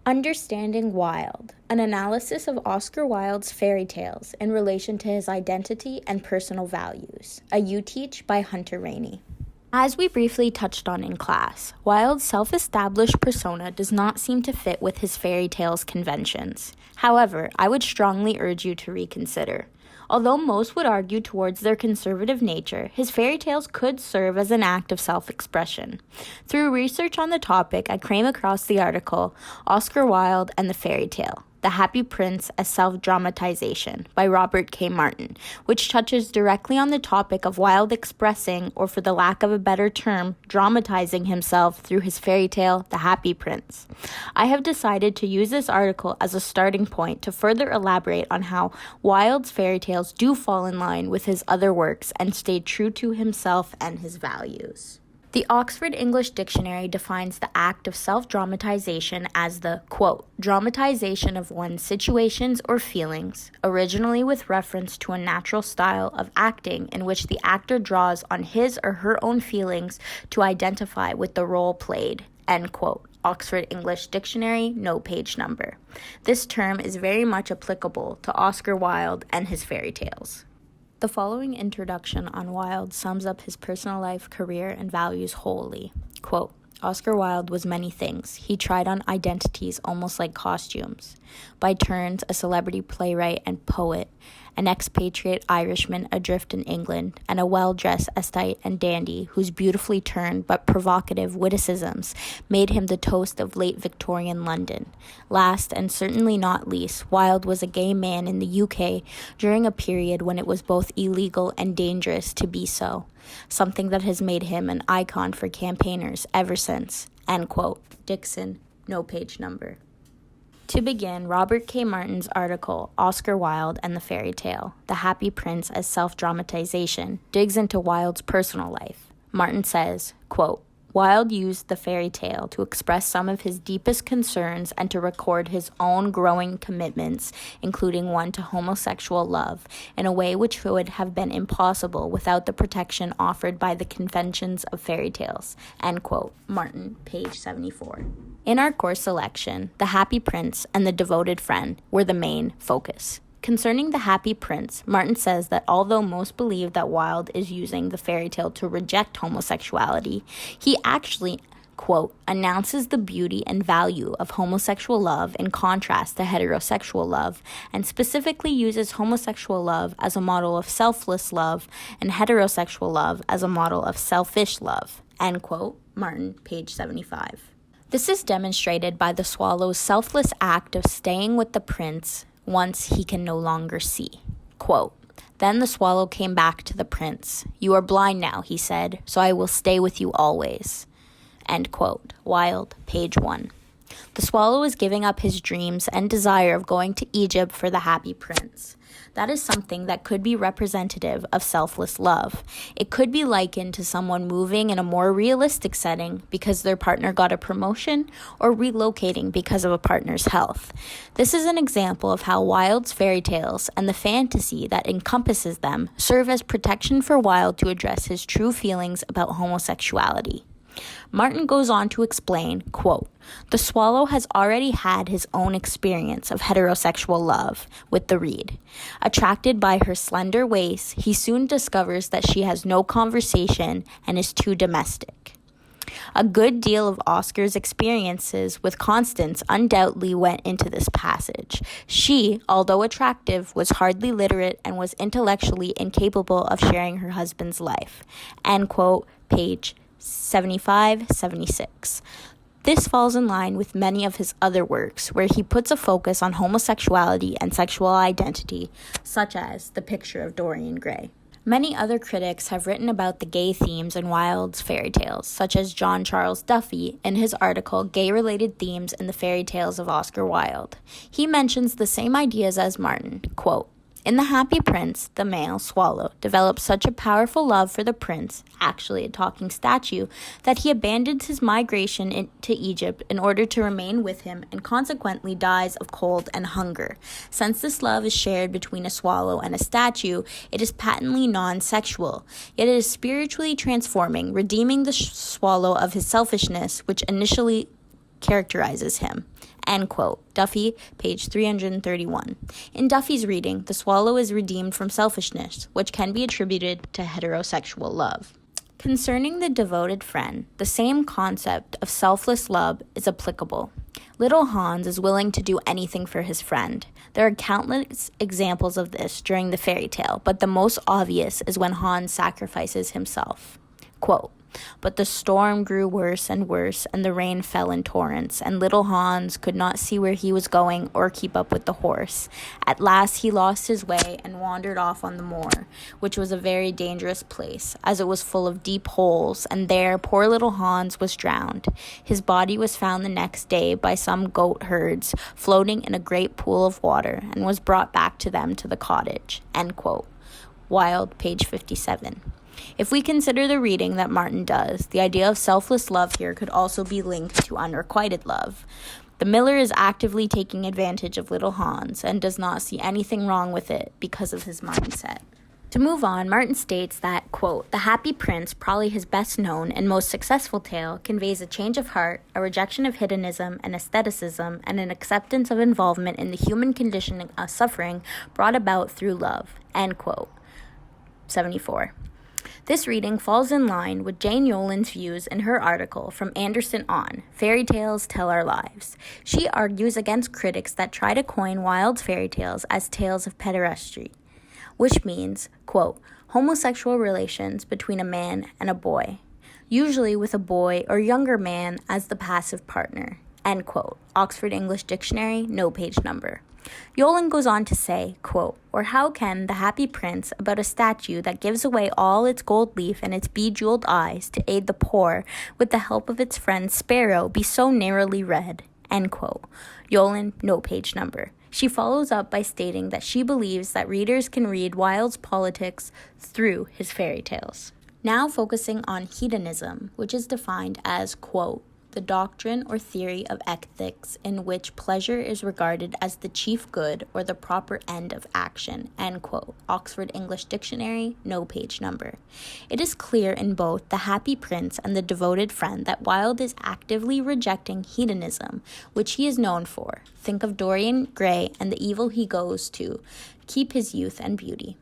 Understanding Wilde, an analysis of Oscar Wilde's fairy tales in relation to his identity and personal values, a YouTeach by Rainey. As we briefly touched on in class, Wilde's self-established persona does not seem to fit with his fairy tales conventions. However, I would strongly urge you to reconsider. Although most would argue towards their conservative nature, his fairy tales could serve as an act of self-expression. Through research on the topic, I came across the article, Oscar Wilde and the Fairy Tale: The Happy Prince as Self-Dramatization by Robert K. Martin, which touches directly on the topic of Wilde expressing, or for the lack of a better term, dramatizing himself through his fairy tale, The Happy Prince. I have decided to use this article as a starting point to further elaborate on how Wilde's fairy tales do fall in line with his other works and stay true to himself and his values. The Oxford English Dictionary defines the act of self-dramatization as the, quote, dramatization of one's situations or feelings, originally with reference to a natural style of acting in which the actor draws on his or her own feelings to identify with the role played, end quote. Oxford English Dictionary, no page number. This term is very much applicable to Oscar Wilde and his fairy tales. The following introduction on Wilde sums up his personal life, career, and values wholly. Quote, Oscar Wilde was many things. He tried on identities almost like costumes. By turns, a celebrity playwright and poet, an expatriate Irishman adrift in England, and a well-dressed aesthete and dandy whose beautifully turned but provocative witticisms made him the toast of late Victorian London. Last, and certainly not least, Wilde was a gay man in the UK during a period when it was both illegal and dangerous to be so, something that has made him an icon for campaigners ever since, end quote. Dixon, no page number. To begin, Robert K. Martin's article, Oscar Wilde and the Fairy Tale: The Happy Prince as Self-Dramatization, digs into Wilde's personal life. Martin says, quote, Wilde used the fairy tale to express some of his deepest concerns and to record his own growing commitments, including one to homosexual love, in a way which would have been impossible without the protection offered by the conventions of fairy tales, end quote. Martin, page 74. In our course selection, The Happy Prince and The Devoted Friend were the main focus. Concerning The Happy Prince, Martin says that although most believe that Wilde is using the fairy tale to reject homosexuality, he actually, quote, announces the beauty and value of homosexual love in contrast to heterosexual love, and specifically uses homosexual love as a model of selfless love and heterosexual love as a model of selfish love, end quote. Martin, page 75. This is demonstrated by the swallow's selfless act of staying with the prince once he can no longer see. Quote, Then the swallow came back to the prince. You are blind now, he said, so I will stay with you always. End quote. Wilde, page 1. The swallow is giving up his dreams and desire of going to Egypt for the happy prince. That is something that could be representative of selfless love. It could be likened to someone moving in a more realistic setting because their partner got a promotion, or relocating because of a partner's health. This is an example of how Wilde's fairy tales and the fantasy that encompasses them serve as protection for Wilde to address his true feelings about homosexuality. Martin goes on to explain, quote, The swallow has already had his own experience of heterosexual love with the reed. Attracted by her slender waist, he soon discovers that she has no conversation and is too domestic. A good deal of Oscar's experiences with Constance undoubtedly went into this passage. She, although attractive, was hardly literate and was intellectually incapable of sharing her husband's life. End quote, page 75-76. This falls in line with many of his other works, where he puts a focus on homosexuality and sexual identity, such as The Picture of Dorian Gray. Many other critics have written about the gay themes in Wilde's fairy tales, such as John Charles Duffy in his article Gay-Related Themes in the Fairy Tales of Oscar Wilde. He mentions the same ideas as Martin, quote, In The Happy Prince, the male, swallow, develops such a powerful love for the prince, actually a talking statue, that he abandons his migration to Egypt in order to remain with him and consequently dies of cold and hunger. Since this love is shared between a swallow and a statue, it is patently non-sexual, yet it is spiritually transforming, redeeming the swallow of his selfishness, which initially characterizes him. End quote. Duffy, page 331. In Duffy's reading, the swallow is redeemed from selfishness, which can be attributed to heterosexual love. Concerning the devoted friend, the same concept of selfless love is applicable. Little Hans is willing to do anything for his friend. There are countless examples of this during the fairy tale, but the most obvious is when Hans sacrifices himself. Quote, "But the storm grew worse and worse, and the rain fell in torrents, and little Hans could not see where he was going or keep up with the horse. At last he lost his way and wandered off on the moor, which was a very dangerous place, as it was full of deep holes, and there poor little Hans was drowned. His body was found the next day by some goat herds, floating in a great pool of water, and was brought back to them to the cottage." End quote. Wilde, page 57. If we consider the reading that Martin does, the idea of selfless love here could also be linked to unrequited love. The miller is actively taking advantage of little Hans and does not see anything wrong with it because of his mindset. To move on, Martin states that, quote, "The Happy Prince, probably his best known and most successful tale, conveys a change of heart, a rejection of hedonism and aestheticism, and an acceptance of involvement in the human condition of suffering brought about through love." End quote. 74. This reading falls in line with Jane Yolen's views in her article From Anderson On, Fairy Tales Tell Our Lives. She argues against critics that try to coin Wilde's fairy tales as tales of pederasty, which means, quote, homosexual relations between a man and a boy, usually with a boy or younger man as the passive partner, end quote. Oxford English Dictionary, no page number. Yolen goes on to say, quote, "Or how can the Happy Prince, about a statue that gives away all its gold leaf and its bejeweled eyes to aid the poor with the help of its friend Sparrow, be so narrowly read?" End quote. Yolen, no page number. She follows up by stating that she believes that readers can read Wilde's politics through his fairy tales. Now focusing on hedonism, which is defined as, quote, "the doctrine or theory of ethics in which pleasure is regarded as the chief good or the proper end of action," end quote. Oxford English Dictionary, no page number. It is clear in both The Happy Prince and The Devoted Friend that Wilde is actively rejecting hedonism, which he is known for. Think of Dorian Gray and the evil he goes to keep his youth and beauty.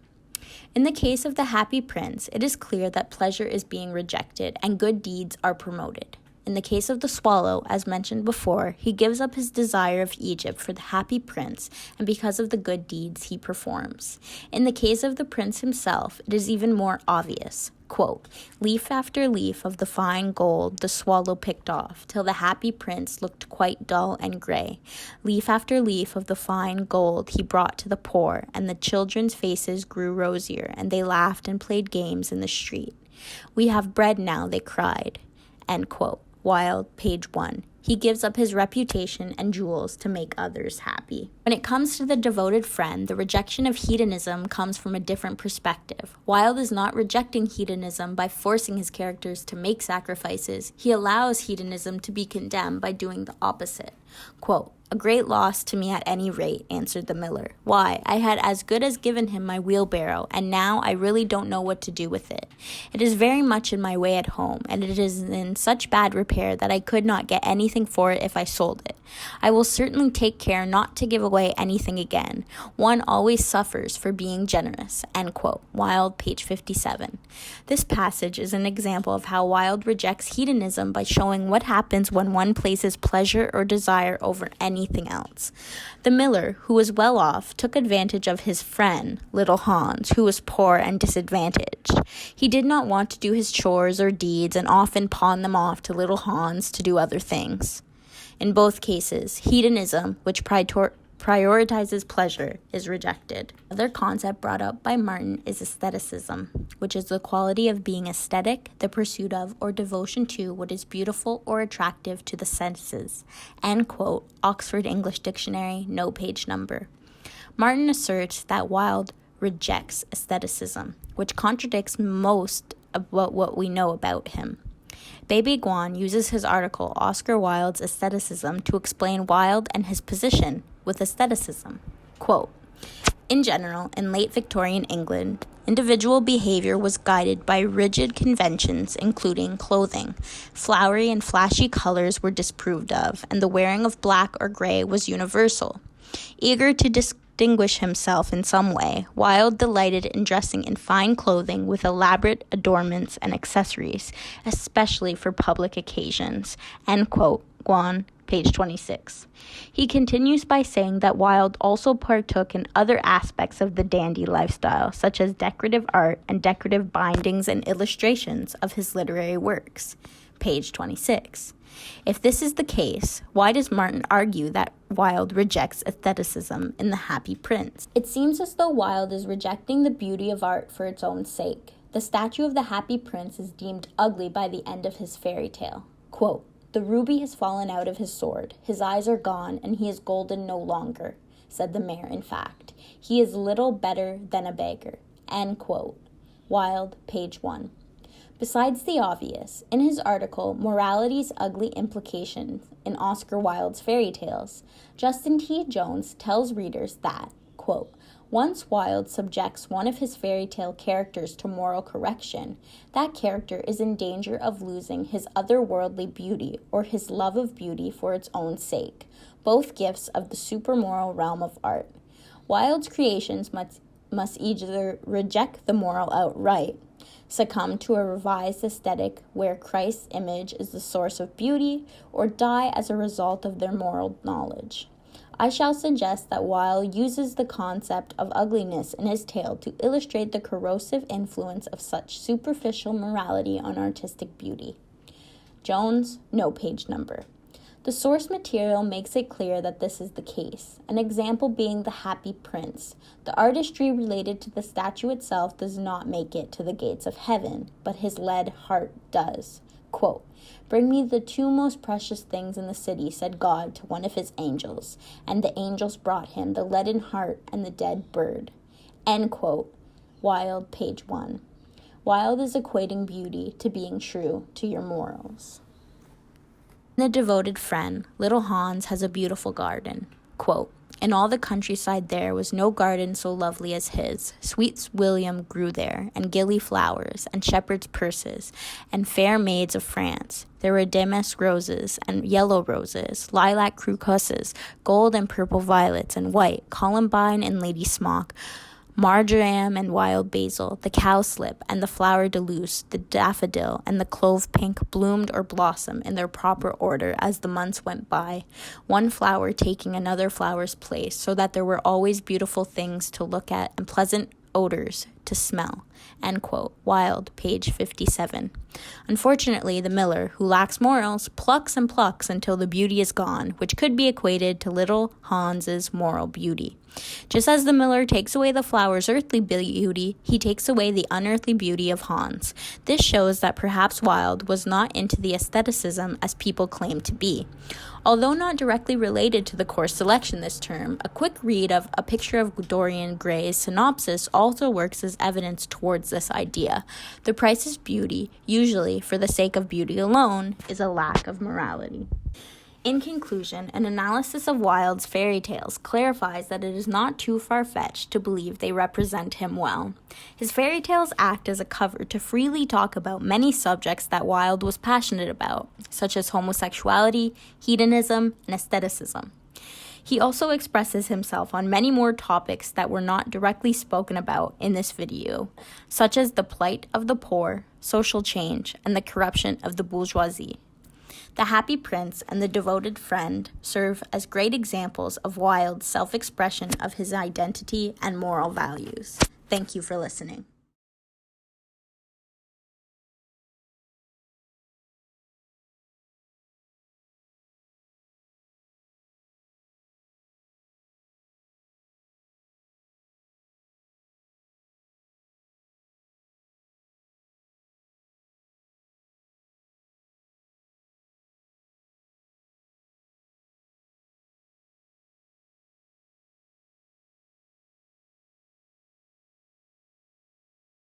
In the case of The Happy Prince, it is clear that pleasure is being rejected and good deeds are promoted. In the case of the swallow, as mentioned before, he gives up his desire of Egypt for the Happy Prince and because of the good deeds he performs. In the case of the prince himself, it is even more obvious. Quote, "Leaf after leaf of the fine gold the swallow picked off, till the Happy Prince looked quite dull and gray. Leaf after leaf of the fine gold he brought to the poor, and the children's faces grew rosier, and they laughed and played games in the street. 'We have bread now,' they cried." End quote. Wilde, page 1. He gives up his reputation and jewels to make others happy. When it comes to The Devoted Friend, the rejection of hedonism comes from a different perspective. Wilde is not rejecting hedonism by forcing his characters to make sacrifices. He allows hedonism to be condemned by doing the opposite. Quote, "A great loss to me at any rate," answered the miller. "Why, I had as good as given him my wheelbarrow, and now I really don't know what to do with it. It is very much in my way at home, and it is in such bad repair that I could not get anything for it if I sold it. I will certainly take care not to give away anything again. One always suffers for being generous." End quote. Wilde, page 57. This passage is an example of how Wilde rejects hedonism by showing what happens when one places pleasure or desire over anything else. The miller, who was well off, took advantage of his friend, little Hans, who was poor and disadvantaged. He did not want to do his chores or deeds and often pawned them off to little Hans to do other things. In both cases, hedonism, which prioritizes pleasure, is rejected. Another concept brought up by Martin is aestheticism, which is the quality of being aesthetic, the pursuit of or devotion to what is beautiful or attractive to the senses. End quote. Oxford English Dictionary, no page number. Martin asserts that Wilde rejects aestheticism, which contradicts most of what we know about him. Baby Guan uses his article Oscar Wilde's Aestheticism to explain Wilde and his position with aestheticism. Quote, "In general, in late Victorian England, individual behavior was guided by rigid conventions, including clothing. Flowery and flashy colors were disapproved of, and the wearing of black or gray was universal. Eager to distinguish himself in some way, Wilde delighted in dressing in fine clothing with elaborate adornments and accessories, especially for public occasions. End quote. Guan, page 26. He continues by saying that Wilde also partook in other aspects of the dandy lifestyle, such as decorative art and decorative bindings and illustrations of his literary works. Page 26. If this is the case, why does Martin argue that Wilde rejects aestheticism in The Happy Prince? It seems as though Wilde is rejecting the beauty of art for its own sake. The statue of the Happy Prince is deemed ugly by the end of his fairy tale. Quote, "The ruby has fallen out of his sword, his eyes are gone, and he is golden no longer," said the mayor in fact. "He is little better than a beggar." End quote. Wilde, page 1. Besides the obvious, in his article, Morality's Ugly Implications in Oscar Wilde's Fairy Tales, Justin T. Jones tells readers that, quote, "Once Wilde subjects one of his fairy tale characters to moral correction, that character is in danger of losing his otherworldly beauty or his love of beauty for its own sake, both gifts of the supermoral realm of art. Wilde's creations must either reject the moral outright, succumb to a revised aesthetic where Christ's image is the source of beauty, or die as a result of their moral knowledge. I shall suggest that Wilde uses the concept of ugliness in his tale to illustrate the corrosive influence of such superficial morality on artistic beauty." Jones, no page number. The source material makes it clear that this is the case, an example being the Happy Prince. The artistry related to the statue itself does not make it to the gates of heaven, but his lead heart does. Quote, "Bring me the two most precious things in the city, said God to one of his angels, and the angels brought him the leaden heart and the dead bird." End quote. Wilde, page 1. Wilde is equating beauty to being true to your morals. The devoted friend, little Hans has a beautiful garden. Quote, "In all the countryside there was no garden so lovely as his. Sweet William grew there, and gilly flowers, and shepherd's purses, and fair maids of France. There were damask roses, and yellow roses, lilac crocusses, gold and purple violets, and white, columbine and lady smock, marjoram and wild basil, the cowslip and the flower de luce, the daffodil and the clove pink bloomed or blossomed in their proper order as the months went by, one flower taking another flower's place, so that there were always beautiful things to look at and pleasant odors to smell." End quote. Wilde, page 57. Unfortunately, the miller, who lacks morals, plucks and plucks until the beauty is gone, which could be equated to little Hans's moral beauty. Just as the miller takes away the flower's earthly beauty, he takes away the unearthly beauty of Hans. This shows that perhaps Wilde was not into the aestheticism as people claim to be. Although not directly related to the course selection this term, a quick read of A Picture of Dorian Gray's synopsis also works as evidence towards this idea. The price of beauty, usually for the sake of beauty alone, is a lack of morality. In conclusion, an analysis of Wilde's fairy tales clarifies that it is not too far-fetched to believe they represent him well. His fairy tales act as a cover to freely talk about many subjects that Wilde was passionate about, such as homosexuality, hedonism, and aestheticism. He also expresses himself on many more topics that were not directly spoken about in this video, such as the plight of the poor, social change, and the corruption of the bourgeoisie. The Happy Prince and The Devoted Friend serve as great examples of Wilde's self-expression of his identity and moral values. Thank you for listening.